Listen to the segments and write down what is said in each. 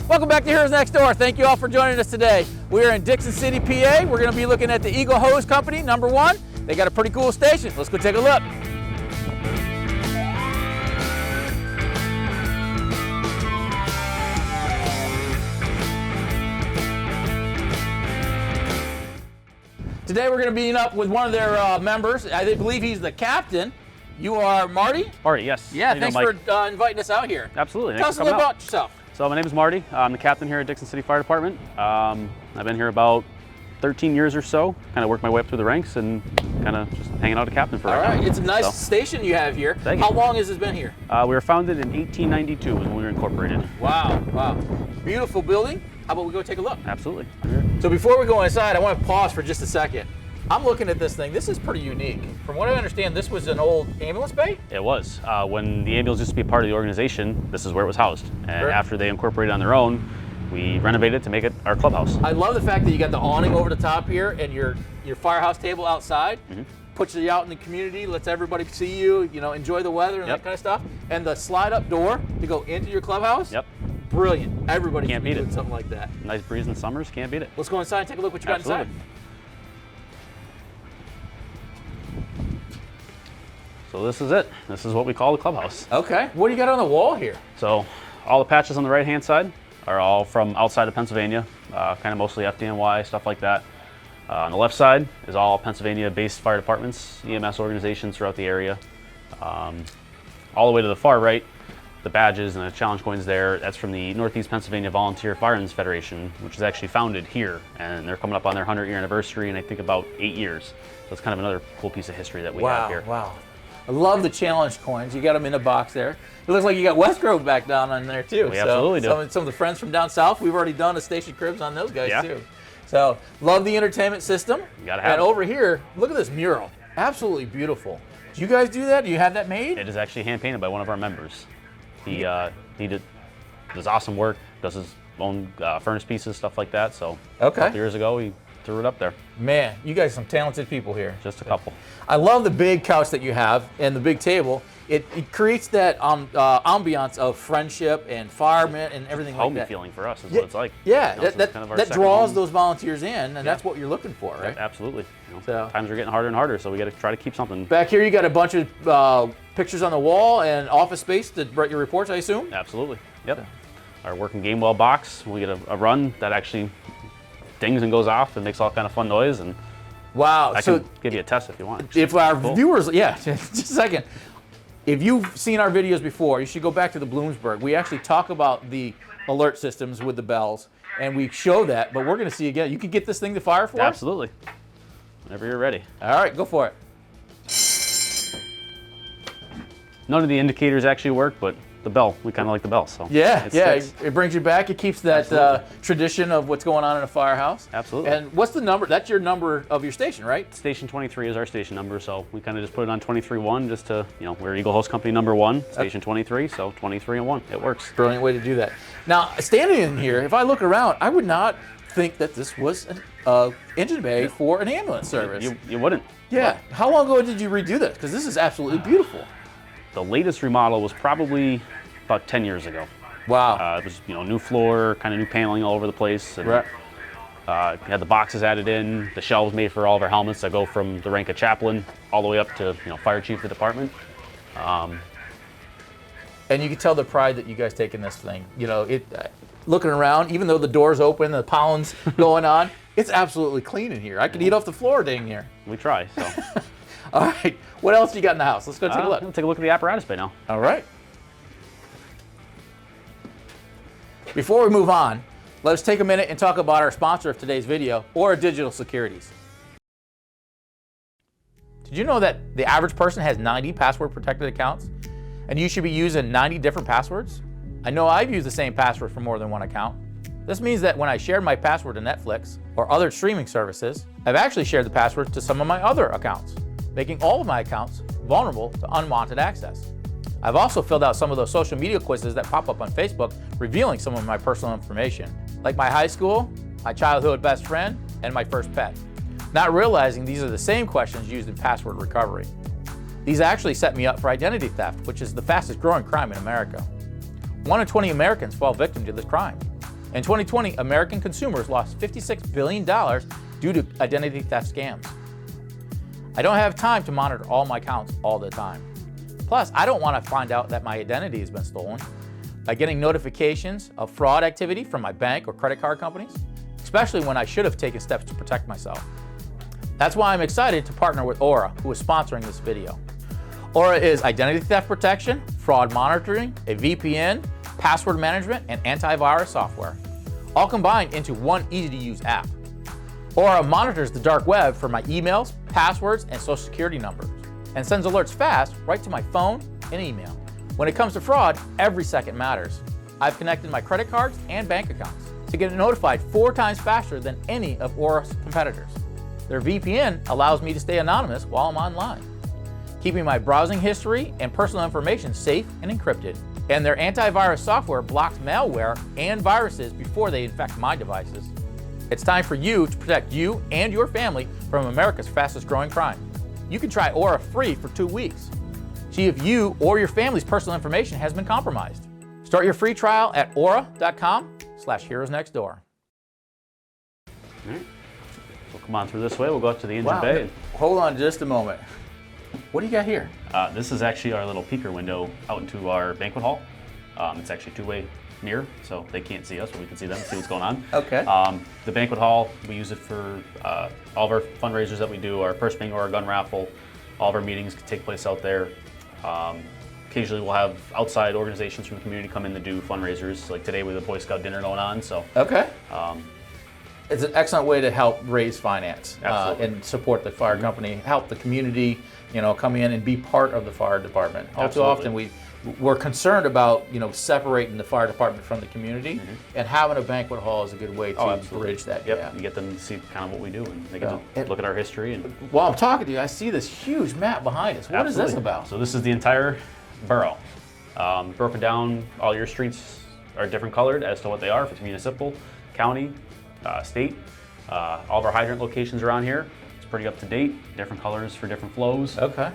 Welcome back to Heroes Next Door. Thank you all for joining us today. We're in Dickson City, PA. We're going to be looking at the Eagle Hose Company, #1. They got a pretty cool station. Let's go take a look. Today we're going to be meeting up with one of their members. I believe he's the captain. You are Marty? Marty, yes. Yeah, thanks for inviting us out here. Absolutely. Tell us a little about yourself. So my name is Marty. I'm the captain here at Dickson City Fire Department. I've been here about 13 years or so. Kind of worked my way up through the ranks and kind of just hanging out a captain for right now. It's a nice station you have here. Thank you. How long has this been here? We were founded in 1892 when we were incorporated. Wow, wow. Beautiful building. How about we go take a look? Absolutely. So before we go inside, I want to pause for just a second. I'm looking at this thing. This is pretty unique. From what I understand, this was an old ambulance bay? It was. When the ambulance used to be part of the organization, this is where it was housed. And Sure. after they incorporated on their own, we renovated it to make it our clubhouse. I love the fact that you got the awning over the top here and your firehouse table outside. Puts you out in the community, lets everybody see you, enjoy the weather and that kind of stuff. And the slide-up door to go into your clubhouse? Yep. Brilliant. Everybody Can't should be beat doing it. something like that. Nice breeze in the summers, can't beat it. Let's go inside and take a look what you got inside. So this is it. This is what we call the clubhouse. Okay. What do you got on the wall here? So all the patches on the right-hand side are all from outside of Pennsylvania, kind of mostly FDNY, stuff like that. On the left side is all Pennsylvania-based fire departments, EMS organizations throughout the area. All the way to the far right, the badges and the challenge coins there, that's from the Northeast Pennsylvania Volunteer Firemen's Federation, which is actually founded here, and they're coming up on their 100-year anniversary in I think about 8 years. So it's kind of another cool piece of history that we have here. Wow. I love the challenge coins. You got them in a box there. It looks like you got Westgrove back down on there too. We absolutely do. Some of the friends from down south, we've already done a station cribs on those guys Yeah. too. So love the entertainment system. You gotta have and it. over here, look at this mural. Absolutely beautiful. Do you guys do that? Do you have that made? It is actually hand painted by one of our members. He does awesome work, does his own furnace pieces, stuff like that. So a couple years ago, we threw it up there. Man, you guys are some talented people here. Just a couple. I love the big couch that you have and the big table. It creates that ambiance of friendship and firemen and everything like Homey that. feeling for us is what it's like. Yeah, So it's kind of our that second draws home. those volunteers in, and that's what you're looking for, right? Absolutely. So- Times are getting harder and harder, so we got to try to keep something. Back here, you got a bunch of pictures on the wall and office space to write your reports, I assume? Absolutely. Yep. Our working game well box. We get a run that actually dings and goes off and makes all kind of fun noise. And Wow. I can give you a test if you want. If our Cool. viewers, just a second. If you've seen our videos before, you should go back to the Bloomsburg. We actually talk about the alert systems with the bells, and we show that, but we're going to see again. You can get this thing to fire for us? Absolutely. Whenever you're ready. All right, go for it. None of the indicators actually work, but the bell, we kind of like the bell. So Yeah, it yeah, sticks. it brings you back. It keeps that tradition of what's going on in a firehouse. Absolutely. And what's the number? That's your number of your station, right? Station 23 is our station number, so we kind of just put it on 23-1 just to, we're Eagle Hose Company #1, Station 23, so 23 and 1. It works. Brilliant way to do that. Now, standing in here, if I look around, I would not think that this was an engine bay for an ambulance service. You wouldn't. Yeah. How long ago did you redo this? Because this is absolutely beautiful. The latest remodel was probably about 10 years ago. Wow. It was new floor, kind of new paneling all over the place. And, Right. had the boxes added in, the shelves made for all of our helmets that go from the rank of chaplain all the way up to fire chief of the department. And you can tell the pride that you guys take in this thing. Looking around, even though the door's open, the pollen's going on, it's absolutely clean in here. I could eat off the floor dang here. We try. So All right. What else you got in the house? Let's go take a look. We'll take a look at the Apparatus Bay now. All right. Before we move on, let us take a minute and talk about our sponsor of today's video, Aura Digital Securities. Did you know that the average person has 90 password protected accounts and you should be using 90 different passwords? I know I've used the same password for more than one account. This means that when I shared my password to Netflix or other streaming services, I've actually shared the password to some of my other accounts, making all of my accounts vulnerable to unwanted access. I've also filled out some of those social media quizzes that pop up on Facebook revealing some of my personal information, like my high school, my childhood best friend, and my first pet. Not realizing these are the same questions used in password recovery. These actually set me up for identity theft, which is the fastest growing crime in America. 1 in 20 Americans fall victim to this crime. In 2020, American consumers lost $56 billion due to identity theft scams. I don't have time to monitor all my accounts all the time. Plus, I don't want to find out that my identity has been stolen by getting notifications of fraud activity from my bank or credit card companies, especially when I should have taken steps to protect myself. That's why I'm excited to partner with Aura, who is sponsoring this video. Aura is identity theft protection, fraud monitoring, a VPN, password management, and antivirus software, all combined into one easy-to-use app. Aura monitors the dark web for my emails, passwords, and social security numbers, and sends alerts fast right to my phone and email. When it comes to fraud, every second matters. I've connected my credit cards and bank accounts to get notified 4 times faster than any of Aura's competitors. Their VPN allows me to stay anonymous while I'm online, keeping my browsing history and personal information safe and encrypted. And their antivirus software blocks malware and viruses before they infect my devices. It's time for you to protect you and your family from America's fastest growing crime. You can try Aura free for 2 weeks. See if you or your family's personal information has been compromised. Start your free trial at aura.com/heroesnextdoor. All right. We'll come on through this way. We'll go up to the engine bay. Hold on just a moment. What do you got here? This is actually our little peeker window out into our banquet hall. It's actually 2-way mirror, so they can't see us, but we can see them and see what's going on. Okay. The banquet hall, we use it for all of our fundraisers that we do, our purse bingo, our gun raffle. All of our meetings can take place out there. Occasionally we'll have outside organizations from the community come in to do fundraisers. Like today with the Boy Scout dinner going on. So okay. It's an excellent way to help raise finance Absolutely. and support the fire company, help the community, come in and be part of the fire department. All too often we're concerned about, separating the fire department from the community, and having a banquet hall is a good way to bridge that gap. You get them to see kind of what we do, and they get to look at our history. And while I'm talking to you, I see this huge map behind us. What is this about? So this is the entire borough. Broken down, all your streets are different colored as to what they are, if it's municipal, county, state. All of our hydrant locations around here, it's pretty up to date, different colors for different flows. Okay.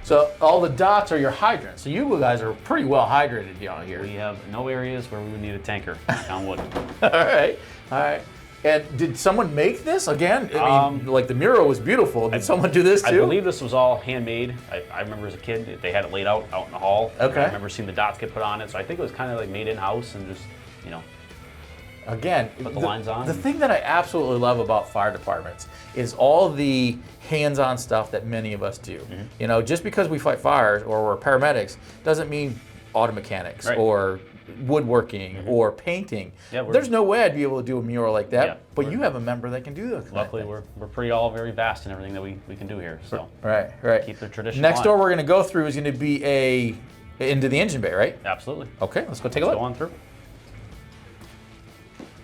So all the dots are your hydrants. So you guys are pretty well hydrated down here. We have no areas where we would need a tanker down wood. All right. And did someone make this again? I mean, like the mural was beautiful. Did someone do this too? I believe this was all handmade. I remember as a kid, they had it laid out in the hall. Okay. I remember seeing the dots get put on it. So I think it was kind of like made in-house and just, again, put the lines on. The thing that I absolutely love about fire departments is all the hands-on stuff that many of us do. Just because we fight fires or we're paramedics doesn't mean auto mechanics or woodworking or painting. Yeah, there's no way I'd be able to do a mural like that, but you have a member that can do those. Luckily, we're pretty all very vast in everything that we can do here. So right. Keep the tradition. Next door we're going to go through is going to be into the engine bay, right? Absolutely. Okay, let's go take a look. Go on through.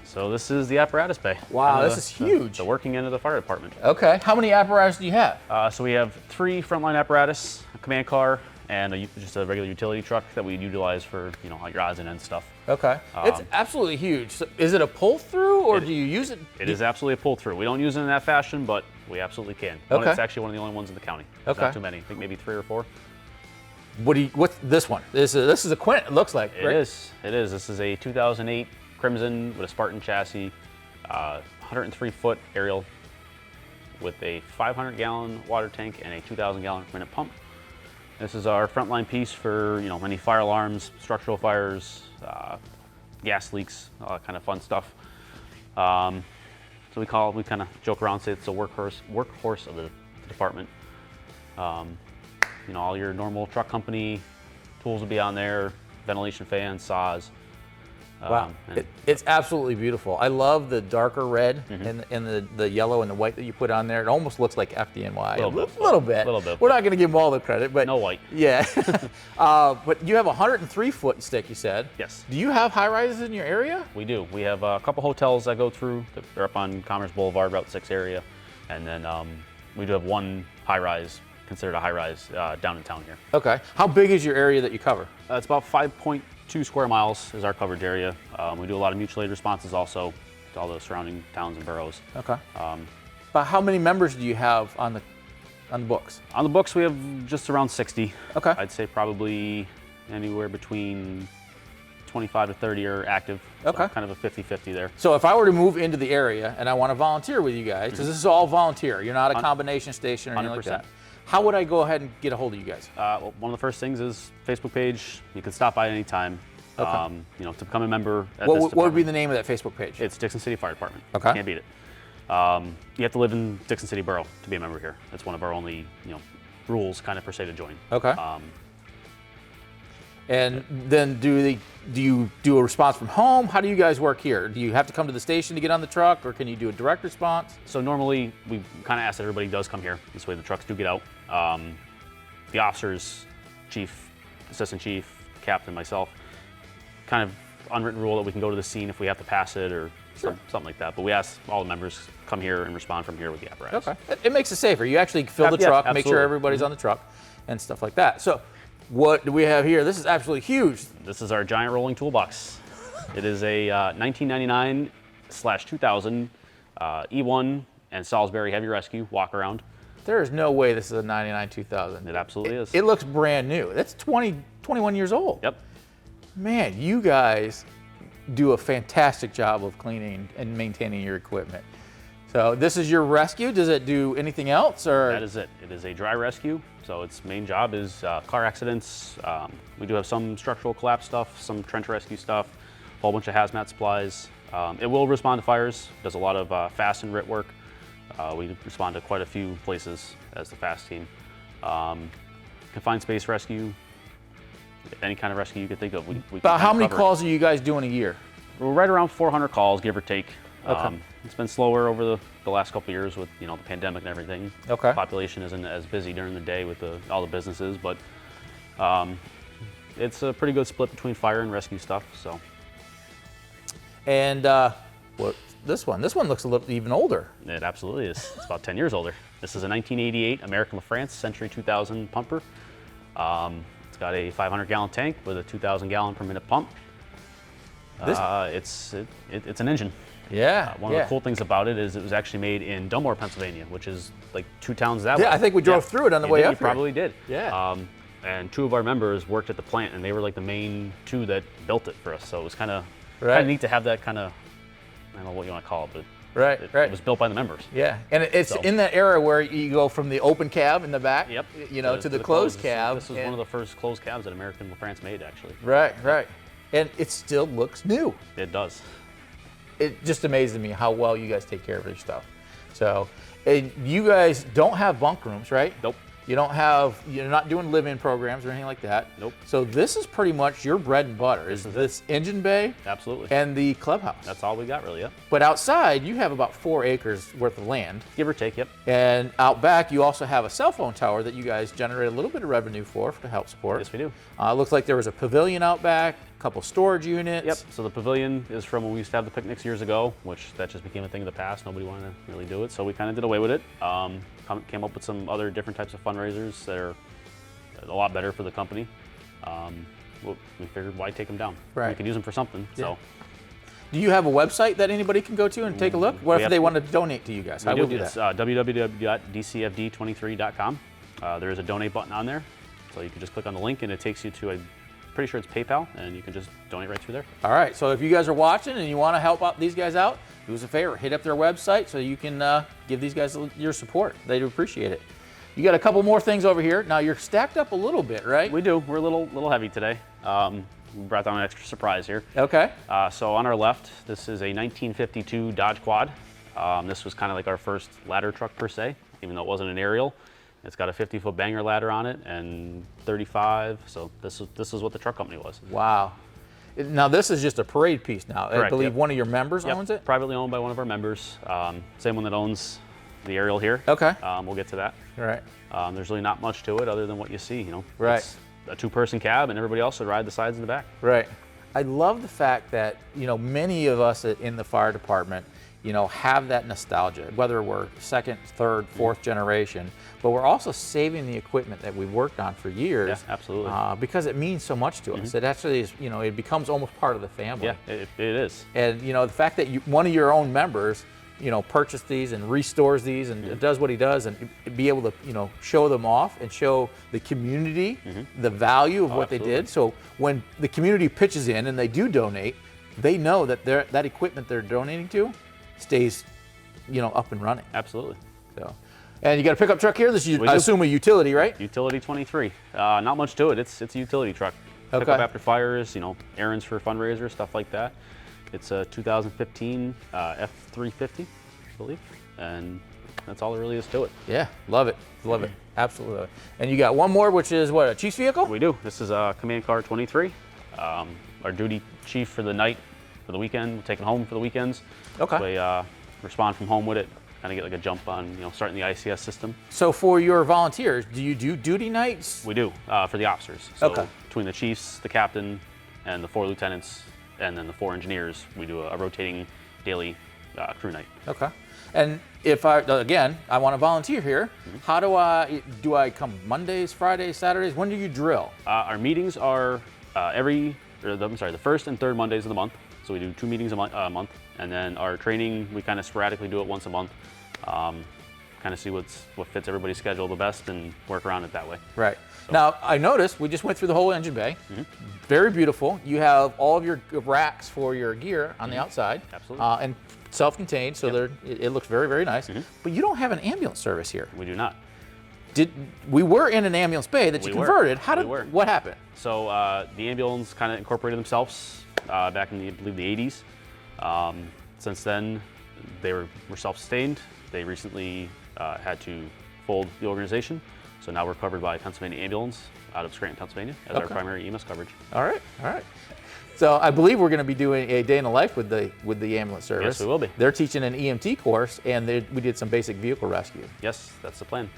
So this is the apparatus bay. Wow, this is huge. The working end of the fire department. Okay, how many apparatus do you have? So we have 3 frontline apparatus, a command car, and just a regular utility truck that we utilize for your odds and ends stuff. Okay, it's absolutely huge. So is it a pull through or do you use it? It is absolutely a pull through. We don't use it in that fashion, but we absolutely can. Okay. It's actually one of the only ones in the county. There's not too many. I think maybe 3 or 4. What's this one? This is a Quint. It looks like. It is. This is a 2008 Crimson with a Spartan chassis, 103-foot aerial with a 500-gallon water tank and a 2,000-gallon per minute pump. This is our frontline piece for any fire alarms, structural fires, gas leaks, all that kind of fun stuff. So we kind of joke around, say it's a workhorse of the department. All your normal truck company tools will be on there, ventilation fans, saws. Wow, it's absolutely beautiful. I love the darker red and the yellow and the white that you put on there. It almost looks like FDNY a little bit. We're not going to give them all the credit, but no white. Yeah, but you have a 103-foot stick, you said. Yes. Do you have high rises in your area? We do. We have a couple hotels that go through. They're up on Commerce Boulevard, Route 6 area, and then we do have one high rise, considered a high rise, down in town here. Okay. How big is your area that you cover? It's about 5.2 square miles is our coverage area. We do a lot of mutual aid responses also to all the surrounding towns and boroughs. Okay. But how many members do you have on the books? On the books, we have just around 60. Okay. I'd say probably anywhere between 25 to 30 are active. So Okay. kind of a 50-50 there. So if I were to move into the area and I want to volunteer with you guys, because this is all volunteer, you're not a combination station or anything like 100%. that. How would I go ahead and get a hold of you guys? Well, one of the first things is Facebook page. You can stop by anytime. Okay. You know, to become a member at What this would be department. the name of that Facebook page? It's Dickson City Fire Department. Okay. Can't beat it. You have to live in Dickson City Borough to be a member here. That's one of our only, rules kind of per se to join. Okay. And then do you do a response from home? How do you guys work here? Do you have to come to the station to get on the truck, or can you do a direct response? So normally we kind of ask that everybody does come here. This way the trucks do get out. The officers, chief, assistant chief, captain, myself, kind of unwritten rule that we can go to the scene if we have to pass it or something like that. But we ask all the members come here and respond from here with the apparatus. Okay. It makes it safer. You actually fill the Yeah, truck, make sure absolutely. everybody's on the truck, and stuff like that. So, what do we have here? This is absolutely huge. This is our giant rolling toolbox. It is a 1999/2000 E1 and Salisbury Heavy Rescue walk around. There is no way this is a 99 2000. It absolutely is. It looks brand new. That's 21 years old. Yep. Man, you guys do a fantastic job of cleaning and maintaining your equipment. So this is your rescue. Does it do anything else, or? That is it. It is a dry rescue. So its main job is car accidents. We do have some structural collapse stuff, some trench rescue stuff, a whole bunch of hazmat supplies. It will respond to fires. Does a lot of fast and RIT work. We respond to quite a few places as the fast team. Confined space rescue, any kind of rescue you could think of. We About how many cover. calls are you guys doing a year? We're right around 400 calls, give or take. Okay. It's been slower over the last couple of years with the pandemic and everything. Okay. Population isn't as busy during the day with all the businesses, but it's a pretty good split between fire and rescue stuff. So. And what this one? This one looks a little even older. It absolutely is. It's about 10 years older. This is a 1988 American LaFrance Century 2000 pumper. It's got a 500-gallon tank with a 2,000 gallon per minute pump. It's an engine. Yeah. One of the cool things about it is it was actually made in Dunmore, Pennsylvania, which is like 2 towns that way. Yeah, I think we drove through it on the You way did, up You here. probably did. Yeah. And 2 of our members worked at the plant, and they were like the main 2 that built it for us. So it was kind of neat to have that kind of, I don't know what you want to call it, but Right. it was built by the members. Yeah, and it's So. in that era where you go from the open cab in the back, Yep. to the closed cab. This was one of the first closed cabs that American LaFrance made, actually. Right. And it still looks new. It does. It just amazes me how well you guys take care of your stuff. So, and you guys don't have bunk rooms, right? Nope. You're not doing live-in programs or anything like that. Nope. So this is pretty much your bread and butter, is this engine bay Absolutely. and the clubhouse. That's all we got, really, yep. But outside, you have about 4 acres worth of land. Give or take, yep. And out back, you also have a cell phone tower that you guys generate a little bit of revenue for to help support. Yes, we do. It looks like there was a pavilion out back, a couple storage units. Yep. So the pavilion is from when we used to have the picnics years ago, which that just became a thing of the past. Nobody wanted to really do it, so we kind of did away with it. Came up with some other different types of fundraisers that are a lot better for the company. We figured, why take them down? Right. We could use them for something. Yeah. So Do you have a website that anybody can go to and take a look? What if they want to donate to you guys? How would do It's that? www.dcfd23.com. There is a donate button on there, so you can just click on the link and it takes you to I'm pretty sure it's PayPal, and you can just donate right through there. All right, so if you guys are watching and you want to help out these guys out, do us a favor, hit up their website so you can give these guys your support. They do appreciate it. You got a couple more things over here. Now you're stacked up a little bit, right? We do. We're a little heavy today. We brought down an extra surprise here. Okay. So on our left, this is a 1952 Dodge Quad. This was kind of like our first ladder truck per se, even though it wasn't an aerial. It's got a 50-foot banger ladder on it and 35. So this is what the truck company was. Wow. Now this is just a parade piece now. I Correct, believe yep. one of your members owns it? Privately owned by one of our members. Same one that owns the aerial here. Okay. We'll get to that. All right. There's really not much to it other than what you see. Right. It's a 2-person cab, and everybody else would ride the sides and the back. Right. I love the fact that, many of us in the fire department, have that nostalgia, whether we're second, third, fourth generation, but we're also saving the equipment that we've worked on for years. Yeah, absolutely. Because it means so much to us. It actually is, it becomes almost part of the family. Yeah, it is. And, the fact that one of your own members purchase these and restores these and does what he does, and be able to, show them off and show the community the value of what they did. So when the community pitches in and they do donate, they know that that equipment they're donating to stays, up and running. Absolutely. So, and you got a pickup truck here. This is, I assume, a utility, right? Utility 23. Not much to it. It's a utility truck. Okay. Pickup after fires, errands for fundraisers, stuff like that. It's a 2015 F350, I believe, and that's all there really is to it. Yeah, love it, absolutely love it. And you got one more, which is what, a chief's vehicle? We do. This is a Command Car 23. Our duty chief for the night, for the weekend, taking home for the weekends. Okay. We respond from home with it, kind of get like a jump on, starting the ICS system. So for your volunteers, do you do duty nights? We do, for the officers. So okay. Between the chiefs, the captain, and the 4 lieutenants, and then the 4 engineers, we do a rotating daily crew night. Okay. And if I want to volunteer here, how do I come Mondays, Fridays, Saturdays? When do you drill? Our meetings are the first and third Mondays of the month. So we do 2 meetings a month. And then our training, we kind of sporadically do it once a month. Kind of see what fits everybody's schedule the best and work around it that way. Right. So. Now, I noticed we just went through the whole engine bay. Very beautiful. You have all of your racks for your gear on the outside. Absolutely. And self-contained, so it looks very, very nice. But you don't have an ambulance service here. We do not. We were in an ambulance bay that you converted. What happened? So the ambulance kind of incorporated themselves back in I believe the 80s. Since then, they were self-sustained. They recently had to fold the organization. So now we're covered by Pennsylvania Ambulance out of Scranton, Pennsylvania as our primary EMS coverage. All right. So I believe we're going to be doing a day in the life with the ambulance service. Yes, we will be. They're teaching an EMT course, and we did some basic vehicle rescue. Yes, that's the plan.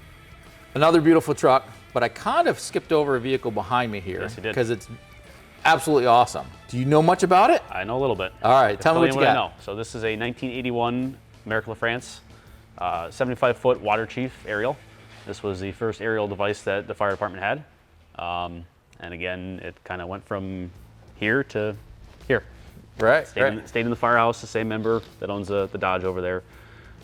Another beautiful truck, but I kind of skipped over a vehicle behind me here. Yes, you did. Because it's absolutely awesome. Do you know much about it? I know a little bit. All right, tell me what you got. I know. So this is a 1981 American LaFrance 75-foot water chief aerial. This was the first aerial device that the fire department had. And again, it kind of went from here to here. Right. Stayed in the firehouse. The same member that owns the Dodge over there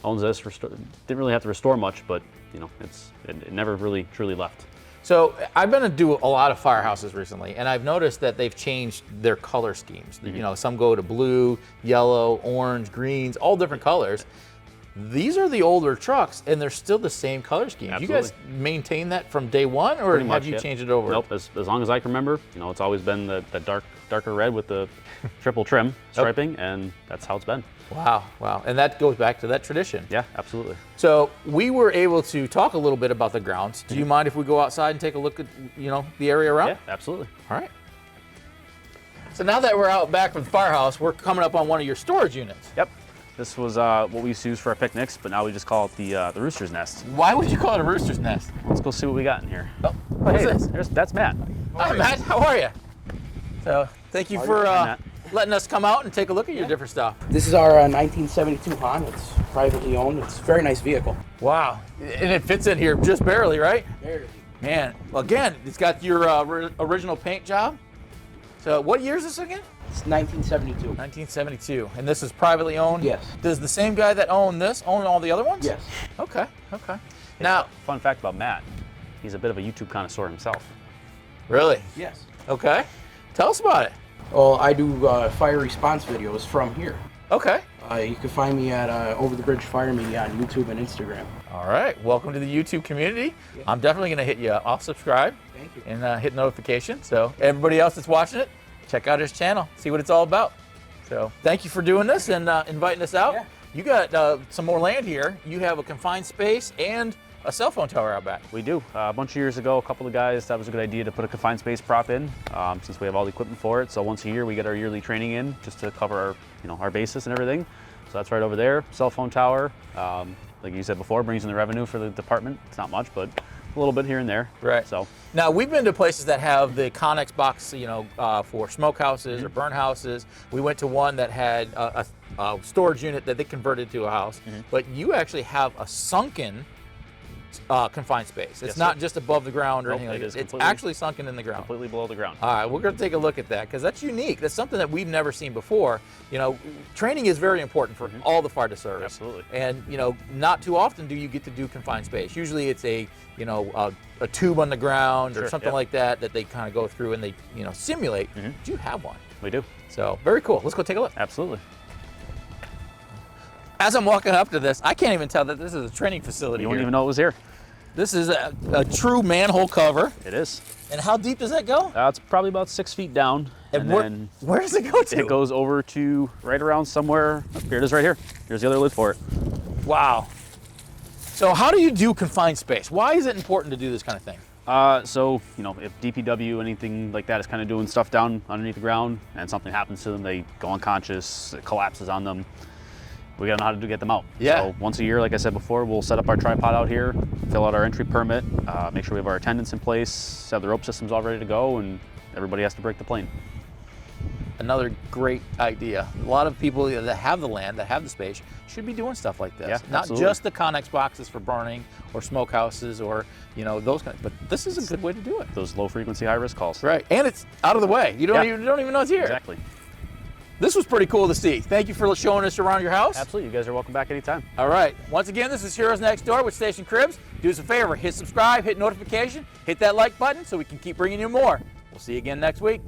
owns this. Didn't really have to restore much, but it never really truly left. So I've been to do a lot of firehouses recently, and I've noticed that they've changed their color schemes. Some go to blue, yellow, orange, greens, all different colors. These are the older trucks, and they're still the same color scheme. Absolutely. Do you guys maintain that from day one, or have you changed it over? Nope. As long as I can remember, it's always been the darker red with the triple trim striping, and that's how it's been. Wow. And that goes back to that tradition. Yeah, absolutely. So we were able to talk a little bit about the grounds. Do you mind if we go outside and take a look at the area around? Yeah, absolutely. All right. So now that we're out back from the firehouse, we're coming up on one of your storage units. Yep. This was what we used to use for our picnics, but now we just call it the rooster's nest. Why would you call it a rooster's nest? Let's go see what we got in here. Oh, what is this? That's Matt. Hi, Matt. How are you? So thank you for letting us come out and take a look at your different stuff. This is our 1972 Han. It's privately owned. It's a very nice vehicle. Wow. And it fits in here just barely, right? Barely. Man, well, again, it's got your original paint job. So what year is this again? It's 1972. 1972. And this is privately owned? Yes. Does the same guy that owned this own all the other ones? Yes. Okay. Now, fun fact about Matt, he's a bit of a YouTube connoisseur himself. Really? Yes. Okay. Tell us about it. Well, I do fire response videos from here. Okay. You can find me at Over the Bridge Fire Media on YouTube and Instagram. All right. Welcome to the YouTube community. Yeah. I'm definitely going to hit you. I'll subscribe. Thank you. And hit notification. So everybody else that's watching it, check out his channel. See what it's all about. So thank you for doing this and inviting us out. Yeah. You got some more land here. You have a confined space and a cell phone tower out back. We do. A bunch of years ago, a couple of guys thought it was a good idea to put a confined space prop in, since we have all the equipment for it. So once a year, we get our yearly training in just to cover our basis and everything. So that's right over there. Cell phone tower, like you said before, brings in the revenue for the department. It's not much, but a little bit here and there. Right. So now we've been to places that have the Connex box, for smokehouses or burn houses. We went to one that had a storage unit that they converted to a house. But you actually have a sunken confined space. It's Yes, not sir. just above the ground or Nope, anything like it that. is It's completely- actually sunken in the ground. Completely below the ground. All right, we're going to take a look at that because that's unique. That's something that we've never seen before. You know, training is very important for all the fire service. Absolutely. And you know, not too often do you get to do confined space. Usually, it's a a tube on the ground or Sure, something yep. like that they kind of go through and they simulate. But you have one, We do. so very cool. Let's go take a look. Absolutely. As I'm walking up to this, I can't even tell that this is a training facility. You here. wouldn't even know it was here. This is a true manhole cover. It is. And how deep does that go? It's probably about 6 feet down. And then where does it go to? it goes over to right around somewhere. Here it is right here. Here's the other lid for it. Wow. So how do you do confined space? Why is it important to do this kind of thing? So, if DPW, anything like that is kind of doing stuff down underneath the ground and something happens to them, they go unconscious, it collapses on them, we gotta know how to get them out. Yeah. So once a year, like I said before, we'll set up our tripod out here, fill out our entry permit, make sure we have our attendants in place, have the rope systems all ready to go, and everybody has to break the plane. Another great idea. A lot of people that have the land, that have the space, should be doing stuff like this. Yeah, Not absolutely. just the Connex boxes for burning or smokehouses or those kind of, but this is a good way to do it. Those low frequency, high risk calls. Right, and it's out of the way. You don't Yeah. even know it's here. Exactly. This was pretty cool to see. Thank you for showing us around your house. Absolutely. You guys are welcome back anytime. All right. Once again, this is Heroes Next Door with Station Cribs. Do us a favor, hit subscribe, hit notification, hit that like button so we can keep bringing you more. We'll see you again next week.